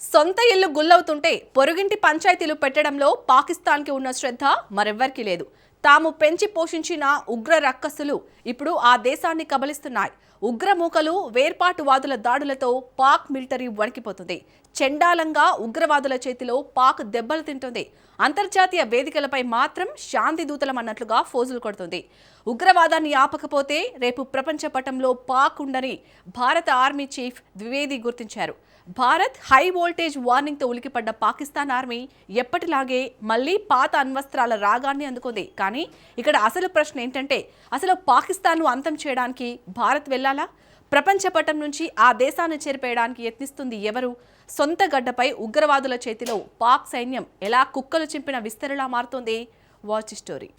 సొంత ఇల్లు గుల్లవుతుంటే పొరుగింటి పంచాయతీలు పెట్టడంలో పాకిస్తాన్కి ఉన్న శ్రద్ధ మరెవ్వరికీ లేదు. తాము పెంచి పోషించిన ఉగ్ర రక్కసులు ఇప్పుడు ఆ దేశాన్ని కబలిస్తున్నాయి. ఉగ్రమూకలు వేర్పాటువాదుల దాడులతో పాక్ మిలిటరీ వణికిపోతుంది. చెండాలంగా ఉగ్రవాదుల చేతిలో పాక్ దెబ్బలు తింటుంది. అంతర్జాతీయ వేదికలపై మాత్రం శాంతి దూతలమన్నట్లుగా ఫోజులు కొడుతుంది. ఉగ్రవాదాన్ని ఆపకపోతే రేపు ప్రపంచ పటంలో పాక్ ఉందని భారత ఆర్మీ చీఫ్ ద్వివేది గుర్తించారు. భారత్ హై వోల్టేజ్ వార్నింగ్తో ఉలికిపడ్డ పాకిస్తాన్ ఆర్మీ ఎప్పటిలాగే మళ్లీ పాత అణ్వస్త్రాల రాగాన్ని అందుకుంది. కానీ ఇక్కడ అసలు ప్రశ్న ఏంటంటే, అసలు పాకిస్తాన్ను అంతం చేయడానికి భారత్ వెళ్లాలా? ప్రపంచ పటం నుంచి ఆ దేశాన్ని చేరిపేయడానికి యత్నిస్తుంది ఎవరు? సొంత గడ్డపై ఉగ్రవాదుల చేతిలో పాక్ సైన్యం ఎలా కుక్కలు చింపిన విస్తరిలా మారుతోంది? Watch story.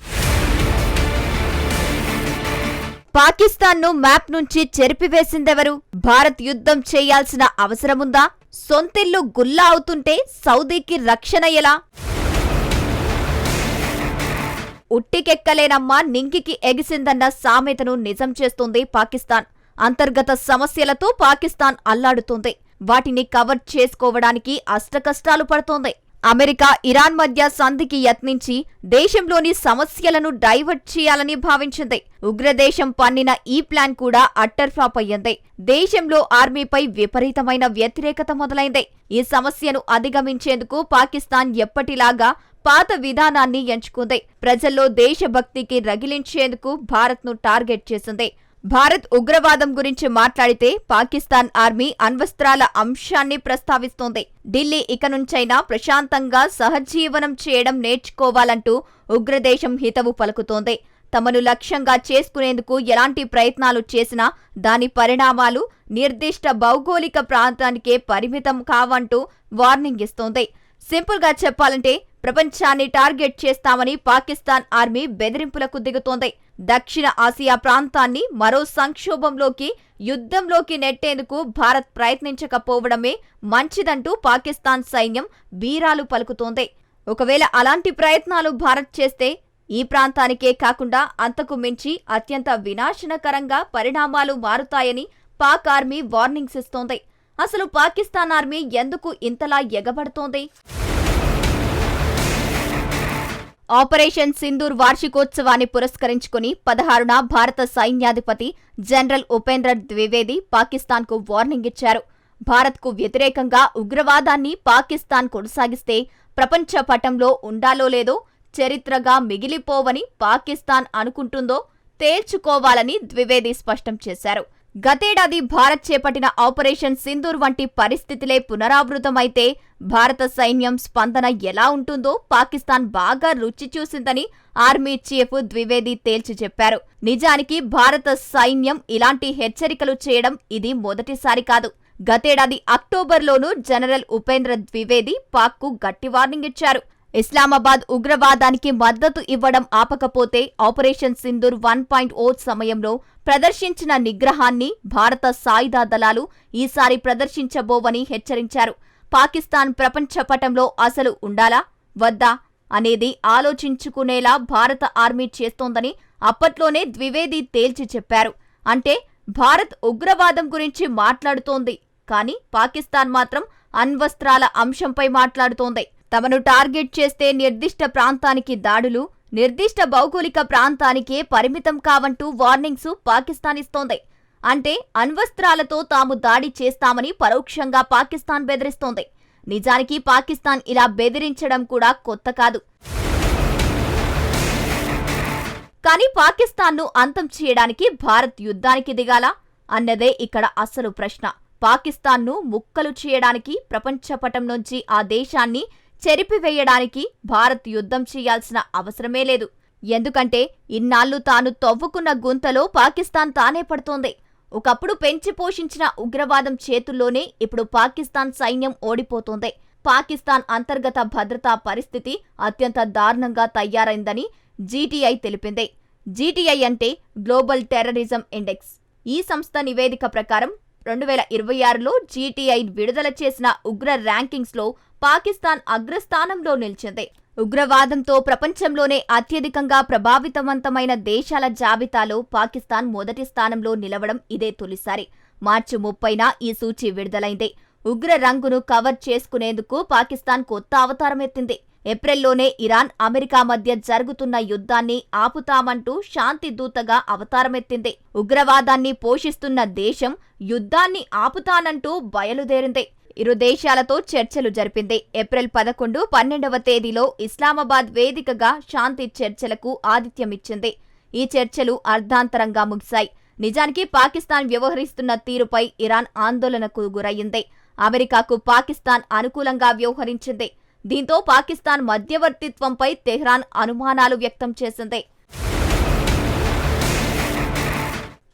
పాకిస్తాన్ను మ్యాప్ నుంచి చెరిపివేసిందెవరు? భారత్ యుద్ధం చేయాల్సిన అవసరముందా? సొంతిల్లు గుల్లా అవుతుంటే సౌదీకి రక్షణ ఎలా? ఉట్టికెక్కలేనమ్మా నింగికి ఎగిసిందన్న సామెతను నిజం చేస్తోంది పాకిస్తాన్. అంతర్గత సమస్యలతో పాకిస్తాన్ అల్లాడుతోంది. వాటిని కవర్ చేసుకోవడానికి అష్టకష్టాలు పడుతోంది. అమెరికా, ఇరాన్ మధ్య సంధికి యత్నించి దేశంలోని సమస్యలను డైవర్ట్ చేయాలని భావించింది. ఉగ్రదేశం పన్నిన ఈ ప్లాన్ కూడా అట్టర్ ఫ్లాప్ అయ్యింది. దేశంలో ఆర్మీపై విపరీతమైన వ్యతిరేకత మొదలైంది. ఈ సమస్యను అధిగమించేందుకు పాకిస్తాన్ ఎప్పటిలాగా పాత విధానాన్ని ఎంచుకుంది. ప్రజల్లో దేశభక్తికి రగిలించేందుకు భారత్ను టార్గెట్ చేసింది. భారత్ ఉగ్రవాదం గురించి మాట్లాడితే పాకిస్తాన్ ఆర్మీ అణ్వస్త్రాల అంశాన్ని ప్రస్తావిస్తోంది. ఢిల్లీ ఇక నుంచైనా ప్రశాంతంగా సహజీవనం చేయడం నేర్చుకోవాలంటూ ఉగ్రదేశం హితవు పలుకుతోంది. తమను లక్ష్యంగా చేసుకునేందుకు ఎలాంటి ప్రయత్నాలు చేసినా దాని పరిణామాలు నిర్దిష్ట భౌగోళిక ప్రాంతానికే పరిమితం కావంటూ వార్నింగ్ ఇస్తోంది. సింపుల్ గా చెప్పాలంటే ప్రపంచాన్ని టార్గెట్ చేస్తామని పాకిస్తాన్ ఆర్మీ బెదిరింపులకు దిగుతోంది. దక్షిణ ఆసియా ప్రాంతాన్ని మరో సంక్షోభంలోకి, యుద్ధంలోకి నెట్టేందుకు భారత్ ప్రయత్నించకపోవడమే మంచిదంటూ పాకిస్తాన్ సైన్యం బీరాలు పలుకుతోంది. ఒకవేళ అలాంటి ప్రయత్నాలు భారత్ చేస్తే ఈ ప్రాంతానికే కాకుండా అంతకు మించి అత్యంత వినాశనకరంగా పరిణామాలు మారుతాయని పాక్ ఆర్మీ వార్నింగ్స్ ఇస్తోంది. అసలు పాకిస్తాన్ ఆర్మీ ఎందుకు ఇంతలా ఎగబడుతోంది? ఆపరేషన్ సింధూర్ వార్షికోత్సవాన్ని పురస్కరించుకుని 16న భారత సైన్యాధిపతి జనరల్ ఉపేంద్ర ద్వివేది పాకిస్తాన్కు వార్నింగ్ ఇచ్చారు. భారత్కు వ్యతిరేకంగా ఉగ్రవాదాన్ని పాకిస్తాన్ కొనసాగిస్తే ప్రపంచ పటంలో ఉండాలో లేదో, చరిత్రగా మిగిలిపోవని పాకిస్తాన్ అనుకుంటుందో తేల్చుకోవాలని ద్వివేది స్పష్టం చేశారు. గతేడాది భారత్ చేపట్టిన ఆపరేషన్ సింధూర్ వంటి పరిస్థితులే పునరావృతమైతే భారత సైన్యం స్పందన ఎలా ఉంటుందో పాకిస్తాన్ బాగా రుచి చూసిందని ఆర్మీ చీఫ్ ద్వివేది తేల్చి చెప్పారు. నిజానికి భారత సైన్యం ఇలాంటి హెచ్చరికలు చేయడం ఇది మొదటిసారి కాదు. గతేడాది అక్టోబర్లోనూ జనరల్ ఉపేంద్ర ద్వివేది పాక్కు గట్టి వార్నింగ్ ఇచ్చారు. ఇస్లామాబాద్ ఉగ్రవాదానికి మద్దతు ఇవ్వడం ఆపకపోతే ఆపరేషన్ సింధూర్ 1.0 సమయంలో ప్రదర్శించిన నిగ్రహాన్ని భారత సాయుధ దళాలు ఈసారి ప్రదర్శించబోవని హెచ్చరించారు. పాకిస్తాన్ ప్రపంచ పటంలో అసలు ఉండాలా వద్దా అనేది ఆలోచించుకునేలా భారత ఆర్మీ చేస్తోందని అప్పట్లోనే ద్వివేది తేల్చి చెప్పారు. అంటే భారత్ ఉగ్రవాదం గురించి మాట్లాడుతోంది, కానీ పాకిస్తాన్ మాత్రం అణ్వస్త్రాల అంశంపై మాట్లాడుతోంది. తమను టార్గెట్ చేస్తే నిర్దిష్ట ప్రాంతానికి దాడులు, నిర్దిష్ట భౌగోళిక ప్రాంతానికే పరిమితం కావంటూ వార్నింగ్స్ పాకిస్తాన్ ఇస్తోంది. అంటే అణ్వస్త్రాలతో తాము దాడి చేస్తామని పరోక్షంగా పాకిస్తాన్ బెదిరిస్తోంది. నిజానికి పాకిస్తాన్ ఇలా బెదిరించడం కూడా కొత్త కాదు. కానీ పాకిస్తాన్ను అంతం చేయడానికి భారత్ యుద్ధానికి దిగాలా అన్నదే ఇక్కడ అసలు ప్రశ్న. పాకిస్తాన్ను ముక్కలు చేయడానికి, ప్రపంచ పటం నుంచి ఆ దేశాన్ని చెరిపివేయడానికి భారత్ యుద్ధం చేయాల్సిన అవసరమే లేదు. ఎందుకంటే ఇన్నాళ్లు తాను తవ్వుకున్న గుంతలో పాకిస్తాన్ తానే పడుతోంది. ఒకప్పుడు పెంచి పోషించిన ఉగ్రవాదం చేతుల్లోనే ఇప్పుడు పాకిస్తాన్ సైన్యం ఓడిపోతోంది. పాకిస్తాన్ అంతర్గత భద్రతా పరిస్థితి అత్యంత దారుణంగా తయారైందని జీటీఐ తెలిపింది. జీటీఐ అంటే గ్లోబల్ టెర్రరిజం ఇండెక్స్. ఈ సంస్థ నివేదిక ప్రకారం 2026లో జీటీఐ విడుదల చేసిన ఉగ్ర ర్యాంకింగ్స్లో పాకిస్తాన్ అగ్రస్థానంలో నిలిచింది. ఉగ్రవాదంతో ప్రపంచంలోనే అత్యధికంగా ప్రభావితవంతమైన దేశాల జాబితాలో పాకిస్తాన్ మొదటి స్థానంలో నిలవడం ఇదే తొలిసారి. మార్చి 30న ఈ సూచీ విడుదలైంది. ఉగ్ర రంగును కవర్ చేసుకునేందుకు పాకిస్తాన్ కొత్త అవతారం ఎత్తింది. ఏప్రిల్లోనే ఇరాన్, అమెరికా మధ్య జరుగుతున్న యుద్ధాన్ని ఆపుతామంటూ శాంతి దూతగా అవతారమెత్తింది. ఉగ్రవాదాన్ని పోషిస్తున్న దేశం యుద్ధాన్ని ఆపుతానంటూ బయలుదేరింది. ఇరు దేశాలతో చర్చలు జరిపింది. ఏప్రిల్ 11, 12వ తేదీలో ఇస్లామాబాద్ వేదికగా శాంతి చర్చలకు ఆతిథ్యమిచ్చింది. ఈ చర్చలు అర్ధాంతరంగా ముగిశాయి. నిజానికి పాకిస్తాన్ వ్యవహరిస్తున్న తీరుపై ఇరాన్ ఆందోళనకు గురయ్యింది. అమెరికాకు పాకిస్తాన్ అనుకూలంగా వ్యవహరించింది. దీంతో పాకిస్తాన్ మధ్యవర్తిత్వంపై తెహ్రాన్ అనుమానాలు వ్యక్తం చేసింది.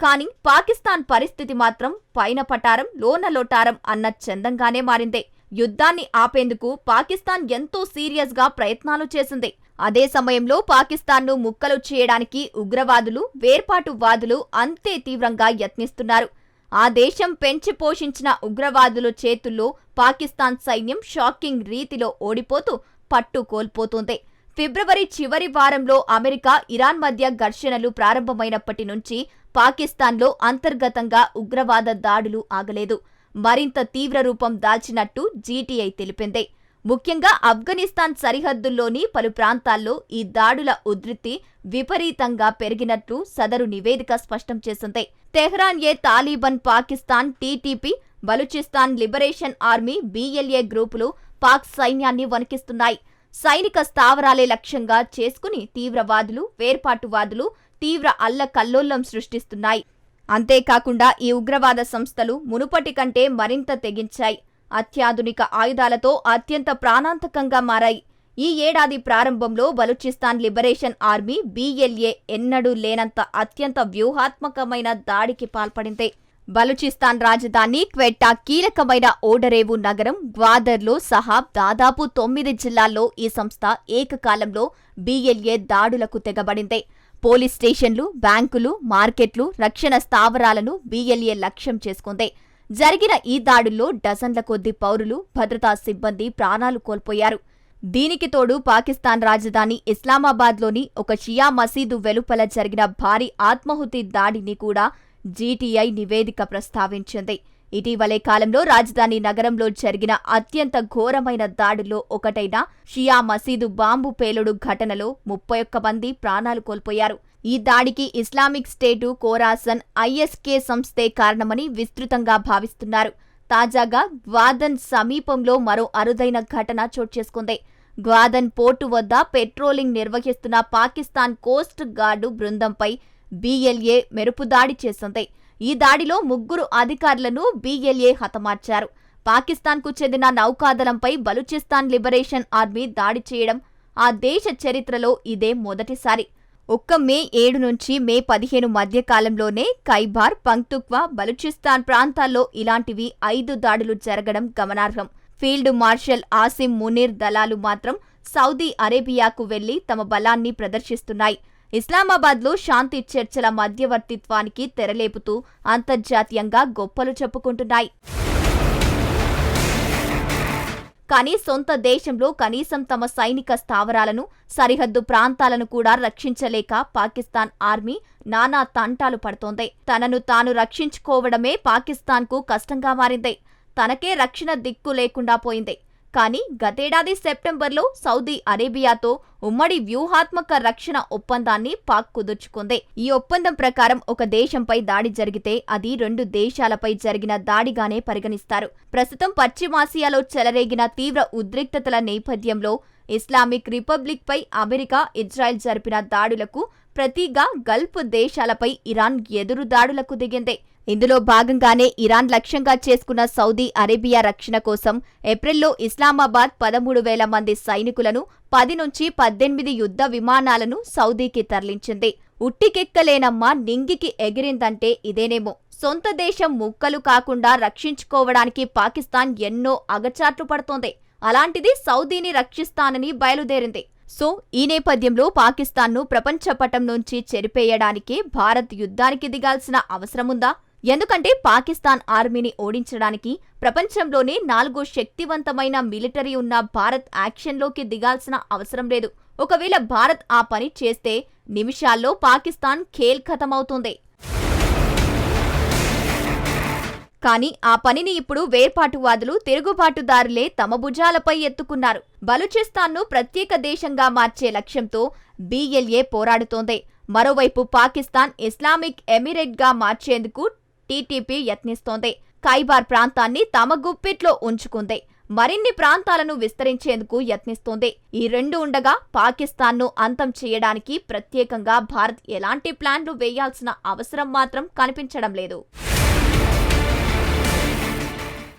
కానీ పాకిస్తాన్ పరిస్థితి మాత్రం పైన పటారం లోన లోటారం అన్న చందంగానే మారింది. యుద్ధాన్ని ఆపేందుకు పాకిస్తాన్ ఎంతో సీరియస్గా ప్రయత్నాలు చేసింది. అదే సమయంలో పాకిస్తాన్ను ముక్కలు చేయడానికి ఉగ్రవాదులు, వేర్పాటువాదులు అంతే తీవ్రంగా యత్నిస్తున్నారు. ఆ దేశం పెంచి పోషించిన ఉగ్రవాదుల చేతుల్లో పాకిస్తాన్ సైన్యం షాకింగ్ రీతిలో ఓడిపోతూ పట్టు కోల్పోతోంది. ఫిబ్రవరి చివరి వారంలో అమెరికా, ఇరాన్ మధ్య ఘర్షణలు ప్రారంభమైనప్పటి నుంచి పాకిస్తాన్లో అంతర్గతంగా ఉగ్రవాద దాడులు ఆగలేదు. మరింత తీవ్ర రూపం దాల్చినట్టు జీటీఐ తెలిపింది. ముఖ్యంగా ఆఫ్ఘనిస్తాన్ సరిహద్దుల్లోని పలు ప్రాంతాల్లో ఈ దాడుల ఉధృతి విపరీతంగా పెరిగినట్లు సదరు నివేదిక స్పష్టం చేసింది. Tehreek-e-Taliban Pakistan, TTP, Balochistan liberation army, BLA గ్రూపులు పాక్ సైన్యాన్ని వణికిస్తున్నాయి. సైనిక స్థావరాలే లక్ష్యంగా చేసుకుని తీవ్రవాదులు, వేర్పాటువాదులు తీవ్ర అల్లకల్లోలం సృష్టిస్తున్నాయి. అంతేకాకుండా ఈ ఉగ్రవాద సంస్థలు మునుపటి కంటే మరింత తెగించాయి. అత్యాధునిక ఆయుధాలతో అత్యంత ప్రాణాంతకంగా మారాయి. ఈ ఏడాది ప్రారంభంలో బలూచిస్తాన్ లిబరేషన్ ఆర్మీ, BLA ఎన్నడూ లేనంత అత్యంత వ్యూహాత్మకమైన దాడికి పాల్పడింది. బలూచిస్తాన్ రాజధాని క్వెట్టా, కీలకమైన ఓడరేవు నగరం గ్వాదర్లో సహా దాదాపు 9 జిల్లాల్లో ఈ సంస్థ ఏకకాలంలో BLA దాడులకు తెగబడింది. పోలీస్ స్టేషన్లు, బ్యాంకులు, మార్కెట్లు, రక్షణ స్థావరాలను BLA లక్ష్యం చేసుకుంది. జరిగిన ఈ దాడుల్లో డజన్ల కొద్దీ పౌరులు, భద్రతా సిబ్బంది ప్రాణాలు కోల్పోయారు. దీనికి తోడు పాకిస్తాన్ రాజధాని ఇస్లామాబాద్లోని ఒక షియా మసీదు వెలుపల జరిగిన భారీ ఆత్మాహుతి దాడిని కూడా జీటీఐ నివేదిక ప్రస్తావించింది. ఇటీవలే కాలంలో రాజధాని నగరంలో జరిగిన అత్యంత ఘోరమైన దాడుల్లో ఒకటైన షియా మసీదు బాంబు పేలుడు ఘటనలో 31 మంది ప్రాణాలు కోల్పోయారు. ఈ దాడికి ఇస్లామిక్ స్టేటు, ఖోరాసన్, ISK సంస్థే కారణమని విస్తృతంగా భావిస్తున్నారు. తాజాగా గ్వాదన్ సమీపంలో మరో అరుదైన ఘటన చోటు చేసుకుంది. గ్వాదన్ పోర్టు వద్ద పెట్రోలింగ్ నిర్వహిస్తున్న పాకిస్తాన్ కోస్ట్ గార్డు బృందంపై BLA మెరుపుదాడి చేసింది. ఈ దాడిలో 3 అధికారులను BLA హతమార్చారు. పాకిస్తాన్కు చెందిన నౌకాదళంపై బలూచిస్తాన్ లిబరేషన్ ఆర్మీ దాడి చేయడం ఆ దేశ చరిత్రలో ఇదే మొదటిసారి. ఒక్క మే 7 నుంచి మే 15 మధ్య కాలంలోనే ఖైబార్, పంక్తుక్వా, బలూచిస్తాన్ ప్రాంతాల్లో ఇలాంటివి 5 దాడులు జరగడం గమనార్హం. ఫీల్డ్ మార్షల్ ఆసిమ్ మునీర్ దళాలు మాత్రం సౌదీ అరేబియాకు వెళ్లి తమ బలాన్ని ప్రదర్శిస్తున్నాయి. ఇస్లామాబాద్లో శాంతి చర్చల మధ్యవర్తిత్వానికి తెరలేపుతూ అంతర్జాతీయంగా గొప్పలు చెప్పుకుంటున్నాయి. కానీ సొంత దేశంలో కనీసం తమ సైనిక స్థావరాలను, సరిహద్దు ప్రాంతాలను కూడా రక్షించలేక పాకిస్తాన్ ఆర్మీ నానా తంటాలు పడుతోంది. తనను తాను రక్షించుకోవడమే పాకిస్తాన్కు కష్టంగా మారింది. తనకే రక్షణ దిక్కు లేకుండా పోయింది. కానీ గతేడాది సెప్టెంబర్లో సౌదీ అరేబియాతో ఉమ్మడి వ్యూహాత్మక రక్షణ ఒప్పందాన్ని పాక్ కుదుర్చుకుంది. ఈ ఒప్పందం ప్రకారం ఒక దేశంపై దాడి జరిగితే అది 2 దేశాలపై జరిగిన దాడిగానే పరిగణిస్తారు. ప్రస్తుతం పశ్చిమాసియాలో చెలరేగిన తీవ్ర ఉద్రిక్తతల నేపథ్యంలో ఇస్లామిక్ రిపబ్లిక్ పై అమెరికా, ఇజ్రాయెల్ జరిపిన దాడులకు ప్రతిగా గల్ఫ్ దేశాలపై ఇరాన్ ఎదురు దాడులకు దిగింది. ఇందులో భాగంగానే ఇరాన్ లక్ష్యంగా చేసుకున్న సౌదీ అరేబియా రక్షణ కోసం ఏప్రిల్లో ఇస్లామాబాద్ 13,000 మంది సైనికులను, 10 నుంచి 18 యుద్ధ విమానాలను సౌదీకి తరలించింది. ఉట్టికెక్కలేనమ్మ నింగికి ఎగిరిందంటే ఇదేనేమో. సొంత దేశం ముక్కలు కాకుండా రక్షించుకోవడానికి పాకిస్తాన్ ఎన్నో అగచాట్లు పడుతోంది. అలాంటిది సౌదీని రక్షిస్తానని బయలుదేరింది. సో ఈ నేపథ్యంలో పాకిస్తాన్ను ప్రపంచపటం నుంచి చెరిపేయడానికే భారత్ యుద్ధానికి దిగాల్సిన అవసరముందా? ఎందుకంటే పాకిస్తాన్ ఆర్మీని ఓడించడానికి ప్రపంచంలోనే 4 శక్తివంతమైన మిలిటరీ ఉన్న భారత్ యాక్షన్లోకి దిగాల్సిన అవసరం లేదు. ఒకవేళ భారత్ ఆ పని చేస్తే నిమిషాల్లో పాకిస్తాన్ ఖేల్ ఖతమవుతుంది. కానీ ఆ పనిని ఇప్పుడు వేర్పాటువాదులు, తిరుగుబాటుదారులే తమ భుజాలపై ఎత్తుకున్నారు. బలూచిస్తాన్ను ప్రత్యేక దేశంగా మార్చే లక్ష్యంతో BLA పోరాడుతోంది. మరోవైపు పాకిస్తాన్ ఇస్లామిక్ ఎమిరేట్గా మార్చేందుకు TTP యత్నిస్తోంది. ఖైబార్ ప్రాంతాన్ని తమ గుప్పిట్లో ఉంచుకుంది. మరిన్ని ప్రాంతాలను విస్తరించేందుకు యత్నిస్తోంది. ఈ రెండు ఉండగా పాకిస్తాన్ను అంతం చేయడానికి ప్రత్యేకంగా భారత్ ఎలాంటి ప్లాన్లు వేయాల్సిన అవసరం మాత్రం కనిపించడం లేదు.